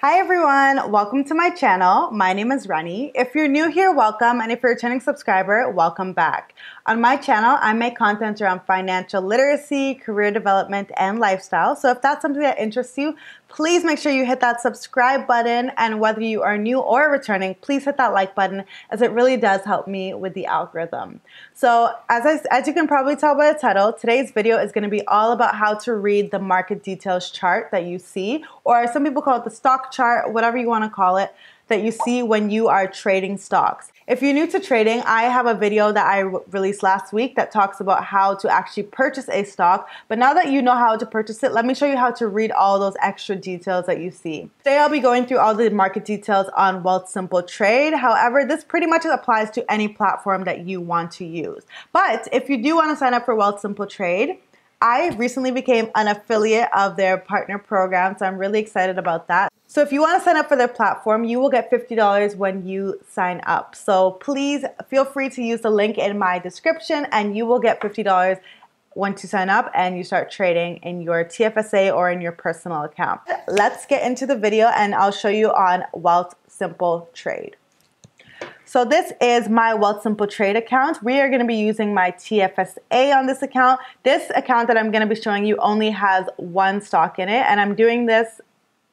Hi everyone, welcome to my channel. My name is Reni. If you're new here, welcome, and if you're a returning subscriber, welcome back. On my channel, I make content around financial literacy, career development, and lifestyle. So if that's something that interests you, please make sure you hit that subscribe button, and whether you are new or returning, please hit that like button, as it really does help me with the algorithm. So as you can probably tell by the title, today's video is going to be all about how to read the market details chart that you see, or some people call it the stock chart, whatever you want to call it, that you see when you are trading stocks. If you're new to trading, I have a video that I released last week that talks about how to actually purchase a stock. But now that you know how to purchase it, let me show you how to read all those extra details that you see. Today I'll be going through all the market details on Wealthsimple Trade. However, this pretty much applies to any platform that you want to use. But if you do want to sign up for Wealthsimple Trade, I recently became an affiliate of their partner program, so I'm really excited about that. So if you want to sign up for their platform, you will get $50 when you sign up. So please feel free to use the link in my description, and you will get $50 once you sign up and you start trading in your TFSA or in your personal account. Let's get into the video and I'll show you on Wealthsimple Trade. So this is my Wealthsimple Trade account. We are going to be using my TFSA on this account. This account that I'm going to be showing you only has one stock in it, and I'm doing this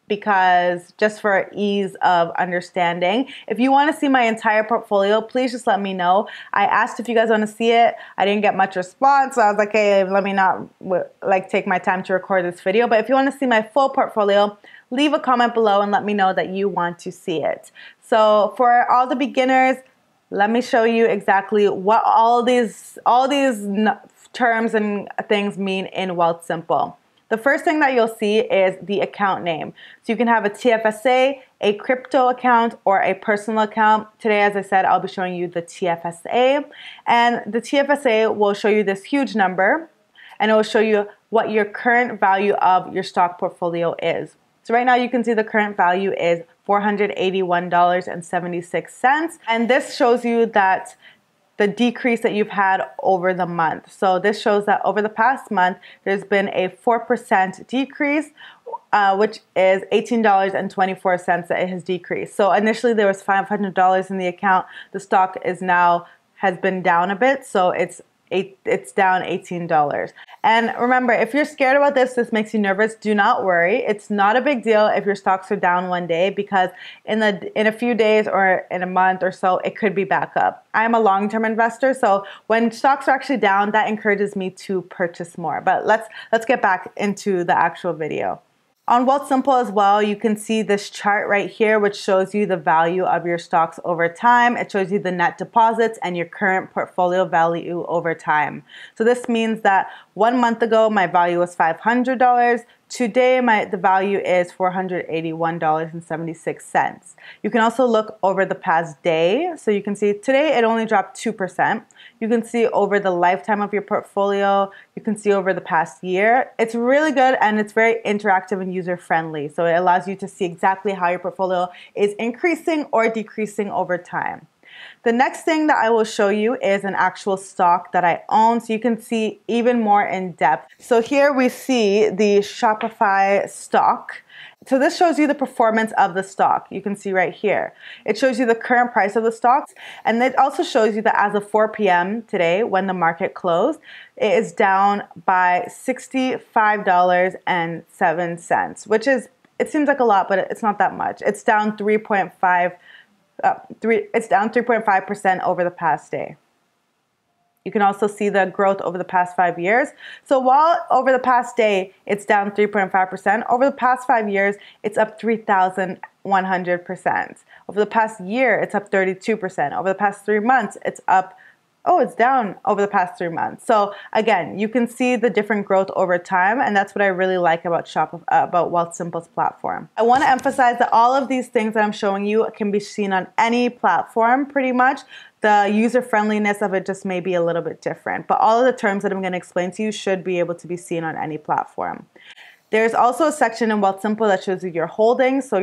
because just for ease of understanding. If you want to see my entire portfolio, please just let me know. I asked if you guys want to see it. I didn't get much response, so I was like, hey, let me not take my time to record this video. But if you want to see my full portfolio, leave a comment below and let me know that you want to see it. So for all the beginners, let me show you exactly what all these terms and things mean in Wealthsimple. The first thing that you'll see is the account name. So you can have a TFSA, a crypto account, or a personal account. Today, as I said, I'll be showing you the TFSA. And the TFSA will show you this huge number, and it will show you what your current value of your stock portfolio is. So right now you can see the current value is $481.76. And this shows you that the decrease that you've had over the month. So this shows that over the past month, there's been a 4% decrease, which is $18.24 that it has decreased. So initially there was $500 in the account. The stock has been down a bit, so it's down $18. And remember, if you're scared about this makes you nervous, do not worry. It's not a big deal if your stocks are down one day, because in a few days or in a month or so, it could be back up. I'm a long-term investor, so when stocks are actually down, that encourages me to purchase more. But let's get back into the actual video. On Wealthsimple as well, you can see this chart right here, which shows you the value of your stocks over time. It shows you the net deposits and your current portfolio value over time. So this means that 1 month ago, my value was $500. Today, the value is $481.76. You can also look over the past day. So you can see today it only dropped 2%. You can see over the lifetime of your portfolio. You can see over the past year. It's really good, and it's very interactive and user-friendly. So it allows you to see exactly how your portfolio is increasing or decreasing over time. The next thing that I will show you is an actual stock that I own, so you can see even more in depth. So here we see the Shopify stock. So this shows you the performance of the stock. You can see right here. It shows you the current price of the stocks, and it also shows you that as of 4 p.m. today, when the market closed, it is down by $65.07, which is, it seems like a lot, but it's not that much. It's down 3.5% over the past day. You can also see the growth over the past 5 years. So while over the past day, it's down 3.5%, over the past 5 years, it's up 3,100%. Over the past year, it's up 32%. Over the past 3 months, it's down over the past 3 months. So again, you can see the different growth over time, and that's what I really like about Wealthsimple's platform. I want to emphasize that all of these things that I'm showing you can be seen on any platform pretty much. The user-friendliness of it just may be a little bit different, but all of the terms that I'm going to explain to you should be able to be seen on any platform. There's also a section in Wealthsimple that shows you your holdings. So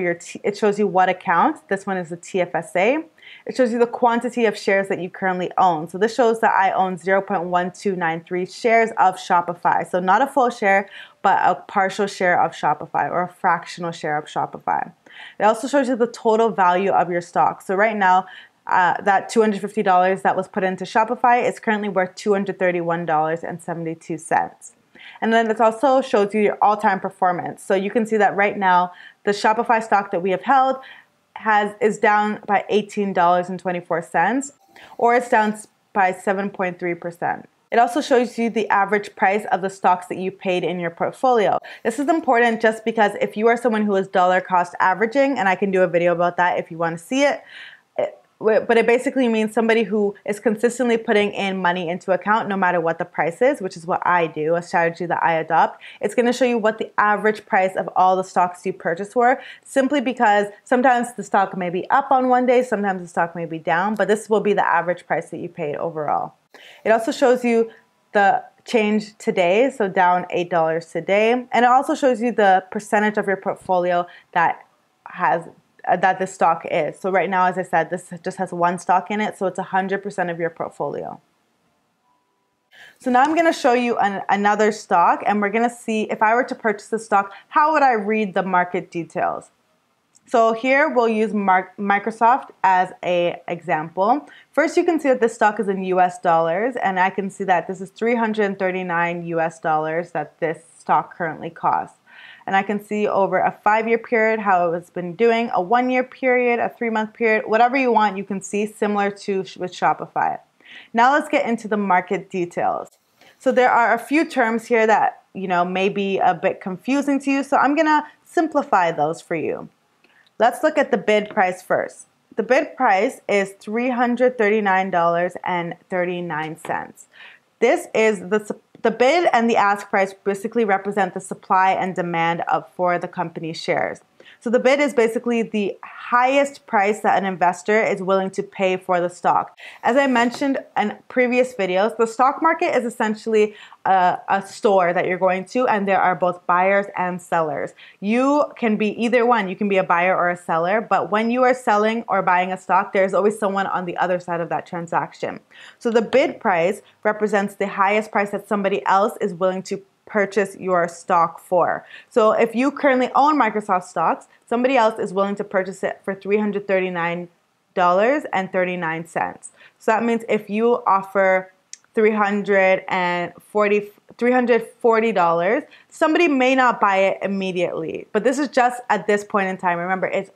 it shows you what account. This one is the TFSA. It shows you the quantity of shares that you currently own. So this shows that I own 0.1293 shares of Shopify. So not a full share, but a partial share of Shopify or a fractional share of Shopify. It also shows you the total value of your stock. So right now, that $250 that was put into Shopify is currently worth $231.72. And then it also shows you your all-time performance. So you can see that right now, the Shopify stock that we have held is down by $18.24, or it's down by 7.3%. It also shows you the average price of the stocks that you paid in your portfolio. This is important just because if you are someone who is dollar cost averaging, and I can do a video about that if you want to see it, but it basically means somebody who is consistently putting in money into account no matter what the price is, which is what I do, a strategy that I adopt. It's going to show you what the average price of all the stocks you purchase were, simply because sometimes the stock may be up on one day, sometimes the stock may be down, but this will be the average price that you paid overall. It also shows you the change today, so down $8 today, and it also shows you the percentage of your portfolio that this stock is. So right now, as I said, this just has one stock in it, so it's 100% of your portfolio. So now I'm going to show you another stock, and we're going to see if I were to purchase the stock, how would I read the market details? So here we'll use Microsoft as an example. First, you can see that this stock is in US dollars, and I can see that this is 339 US dollars that this stock currently costs. And I can see over a 5-year period how it's been doing, a 1-year period, a 3-month period, whatever you want, you can see, similar to with Shopify. Now let's get into the market details. So there are a few terms here that may be a bit confusing to you, so I'm gonna simplify those for you. Let's look at the bid price first. The bid price is $339.39. This is the bid and the ask price basically represent the supply and demand for the company's shares. So the bid is basically the highest price that an investor is willing to pay for the stock. As I mentioned in previous videos, the stock market is essentially a store that you're going to, and there are both buyers and sellers. You can be either one. You can be a buyer or a seller, but when you are selling or buying a stock, there's always someone on the other side of that transaction. So the bid price represents the highest price that somebody else is willing to purchase your stock for. So if you currently own Microsoft stocks, somebody else is willing to purchase it for $339.39. So that means if you offer $340, somebody may not buy it immediately. But this is just at this point in time. Remember, it's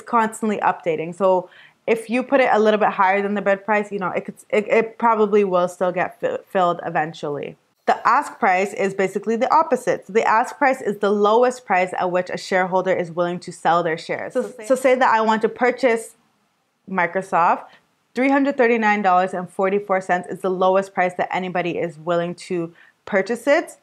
constantly updating. So if you put it a little bit higher than the bid price, it probably will still get filled eventually. The ask price is basically the opposite. So the ask price is the lowest price at which a shareholder is willing to sell their shares. So say that I want to purchase Microsoft, $339.44 is the lowest price that anybody is willing to purchase it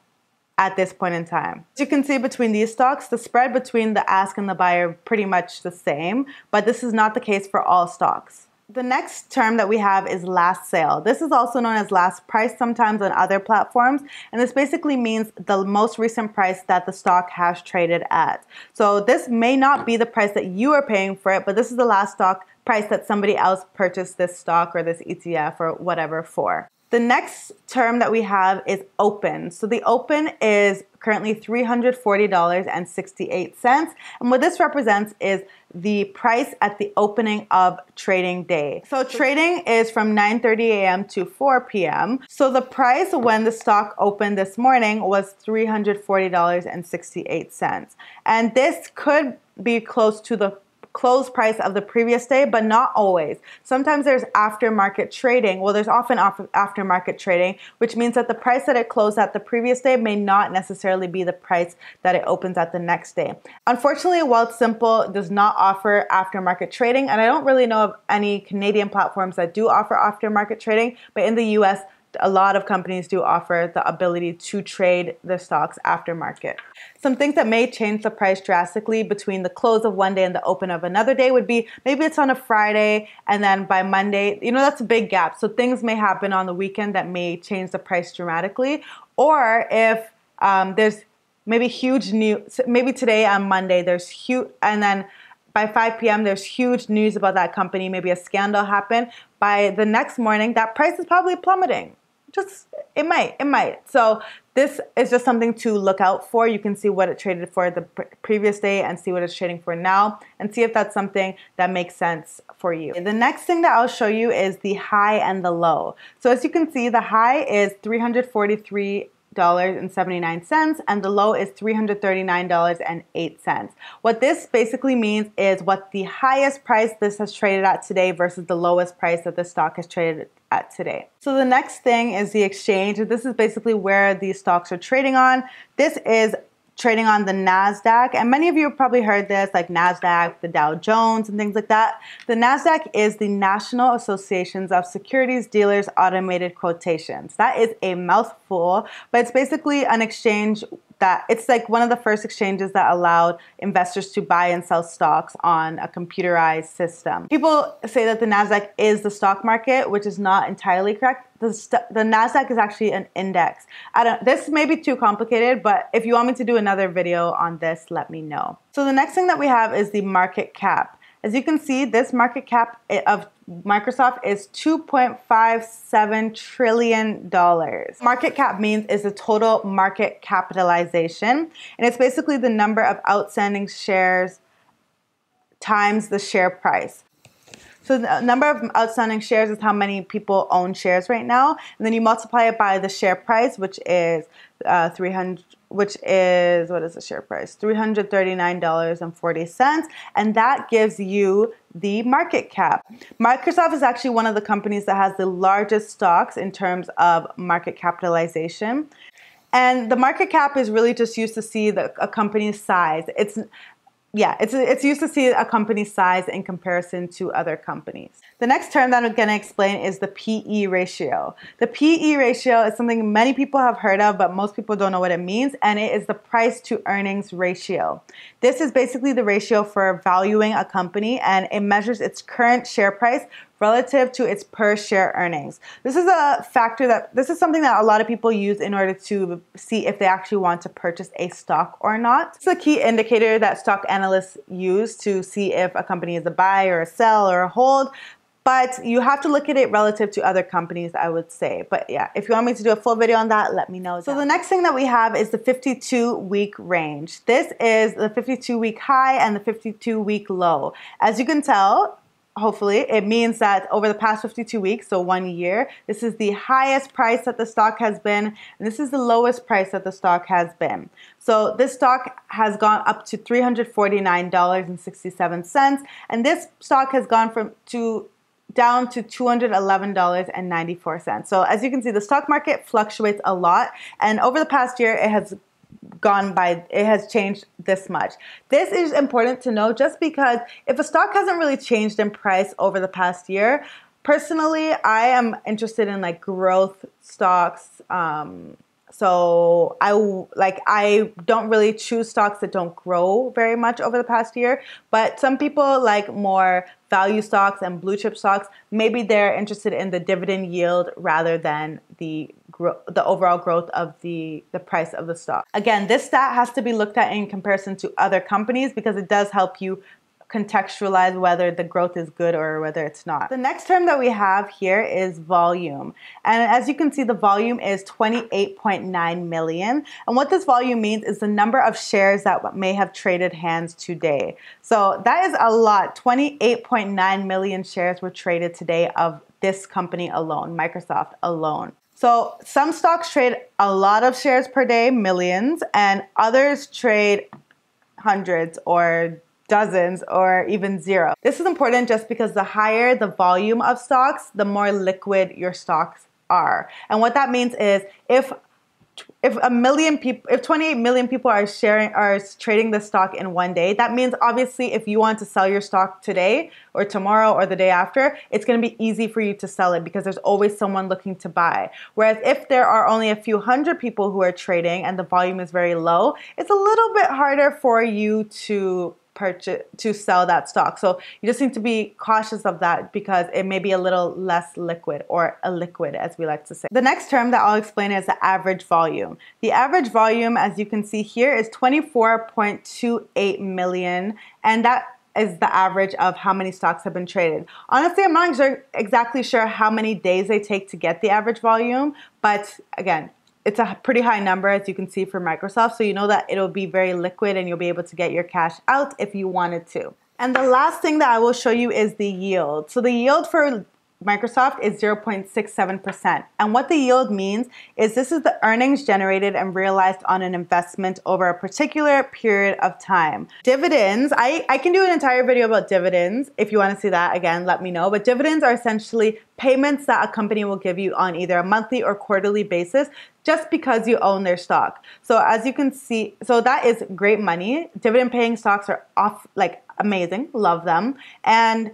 at this point in time. As you can see between these stocks, the spread between the ask and the buyer are pretty much the same, but this is not the case for all stocks. The next term that we have is last sale. This is also known as last price sometimes on other platforms, and this basically means the most recent price that the stock has traded at. So this may not be the price that you are paying for it, but this is the last stock price that somebody else purchased this stock or this ETF or whatever for. The next term that we have is open. So the open is currently $340.68. And what this represents is the price at the opening of trading day. So trading is from 9:30 a.m. to 4 p.m. So the price when the stock opened this morning was $340.68. And this could be close to the close price of the previous day, but not always. Sometimes there's aftermarket trading. Well, there's often aftermarket trading, which means that the price that it closed at the previous day may not necessarily be the price that it opens at the next day. Unfortunately, Wealthsimple does not offer aftermarket trading, and I don't really know of any Canadian platforms that do offer aftermarket trading, but in the US, a lot of companies do offer the ability to trade the stocks aftermarket. Some things that may change the price drastically between the close of one day and the open of another day would be maybe it's on a Friday and then by Monday, that's a big gap. So things may happen on the weekend that may change the price dramatically. Or if there's maybe huge news, maybe today on Monday there's huge, and then by 5 p.m. there's huge news about that company, maybe a scandal happened. By the next morning, that price is probably plummeting. It might. So this is just something to look out for. You can see what it traded for the previous day and see what it's trading for now and see if that's something that makes sense for you. The next thing that I'll show you is the high and the low. So as you can see, the high is $343.79 and the low is $339.08. What this basically means is what the highest price this has traded at today versus the lowest price that the stock has traded at today. So the next thing is the exchange. This is basically where these stocks are trading on. This is trading on the NASDAQ, and many of you have probably heard this, like NASDAQ, the Dow Jones, and things like that. The NASDAQ is the National Associations of Securities Dealers Automated Quotations. That is a mouthful, but it's basically an exchange that it's like one of the first exchanges that allowed investors to buy and sell stocks on a computerized system. People say that the NASDAQ is the stock market, which is not entirely correct. The NASDAQ is actually an index. This may be too complicated, but if you want me to do another video on this, let me know. So the next thing that we have is the market cap. As you can see, this market cap of Microsoft is $2.57 trillion. Market cap means is the total market capitalization, and it's basically the number of outstanding shares times the share price. So the number of outstanding shares is how many people own shares right now, and then you multiply it by the share price, which is what is the share price? $339.40, and that gives you the market cap. Microsoft is actually one of the companies that has the largest stocks in terms of market capitalization. And the market cap is really just used to see a company's size. It's used to see a company's size in comparison to other companies. The next term that I'm going to explain is the PE ratio. The PE ratio is something many people have heard of, but most people don't know what it means, and it is the price to earnings ratio. This is basically the ratio for valuing a company, and it measures its current share price relative to its per share earnings. This is something that a lot of people use in order to see if they actually want to purchase a stock or not. It's a key indicator that stock analysts use to see if a company is a buy or a sell or a hold. But you have to look at it relative to other companies, I would say. But yeah, if you want me to do a full video on that, let me know. So the next thing that we have is the 52-week range. This is the 52-week high and the 52-week low. As you can tell, hopefully, it means that over the past 52 weeks, so 1 year, this is the highest price that the stock has been, and this is the lowest price that the stock has been. So this stock has gone up to $349.67, and this stock has gone down to $211.94. So as you can see, the stock market fluctuates a lot, and over the past year, it has changed this much. This is important to know just because if a stock hasn't really changed in price over the past year, personally, I am interested in like growth stocks. So I don't really choose stocks that don't grow very much over the past year, but some people like more value stocks and blue chip stocks. Maybe they're interested in the dividend yield rather than the overall growth of the price of the stock. Again, this stat has to be looked at in comparison to other companies because it does help you contextualize whether the growth is good or whether it's not. The next term that we have here is volume. And as you can see, the volume is 28.9 million. And what this volume means is the number of shares that may have traded hands today. So that is a lot. 28.9 million shares were traded today of this company alone, Microsoft alone. So some stocks trade a lot of shares per day, millions, and others trade hundreds or dozens or even zero. This is important just because the higher the volume of stocks, the more liquid your stocks are. And what that means is if 28 million people are trading the stock in one day, that means obviously if you want to sell your stock today or tomorrow or the day after, it's going to be easy for you to sell it because there's always someone looking to buy. Whereas if there are only a few hundred people who are trading and the volume is very low, it's a little bit harder for you to sell that stock. So you just need to be cautious of that because it may be a little less liquid or illiquid, as we like to say. The next term that I'll explain is the average volume. The average volume, as you can see here, is 24.28 million, and that is the average of how many stocks have been traded. Honestly, I'm not exactly sure how many days they take to get the average volume, but again, it's a pretty high number, as you can see, for Microsoft. So you know that it'll be very liquid and you'll be able to get your cash out if you wanted to. And the last thing that I will show you is the yield. So the yield for Microsoft is 0.67%. And what the yield means is this is the earnings generated and realized on an investment over a particular period of time. Dividends, I can do an entire video about dividends. If you want to see that, again, let me know. But dividends are essentially payments that a company will give you on either a monthly or quarterly basis just because you own their stock. So as you can see, so that is great money. Dividend paying stocks are amazing, love them. And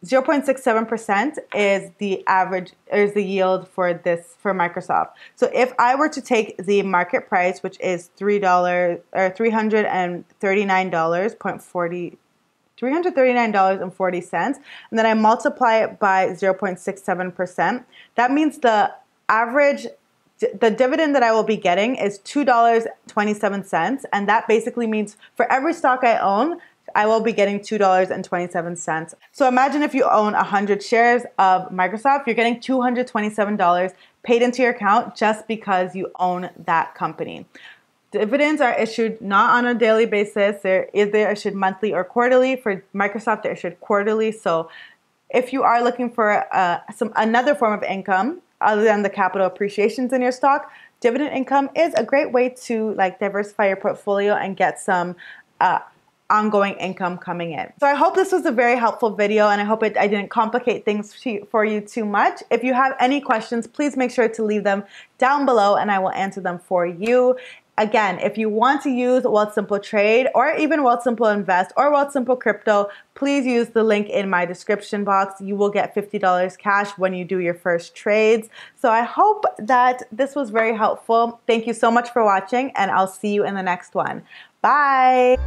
0.67% is the average, is the yield for Microsoft. So if I were to take the market price, which is $339.40, and then I multiply it by 0.67%, that means the dividend that I will be getting is $2.27, and that basically means for every stock I own, I will be getting $2.27. So imagine if you own 100 shares of Microsoft, you're getting $227 paid into your account just because you own that company. Dividends are issued not on a daily basis. They're either issued monthly or quarterly. For Microsoft, they're issued quarterly. So if you are looking for another form of income other than the capital appreciations in your stock, dividend income is a great way to diversify your portfolio and get some ongoing income coming in. So I hope this was a very helpful video, and I hope I didn't complicate things for you too much. If you have any questions, please make sure to leave them down below and I will answer them for you. Again, if you want to use Wealthsimple Trade or even Wealthsimple Invest or Wealthsimple Crypto, please use the link in my description box. You will get $50 cash when you do your first trades. So I hope that this was very helpful. Thank you so much for watching, and I'll see you in the next one. Bye!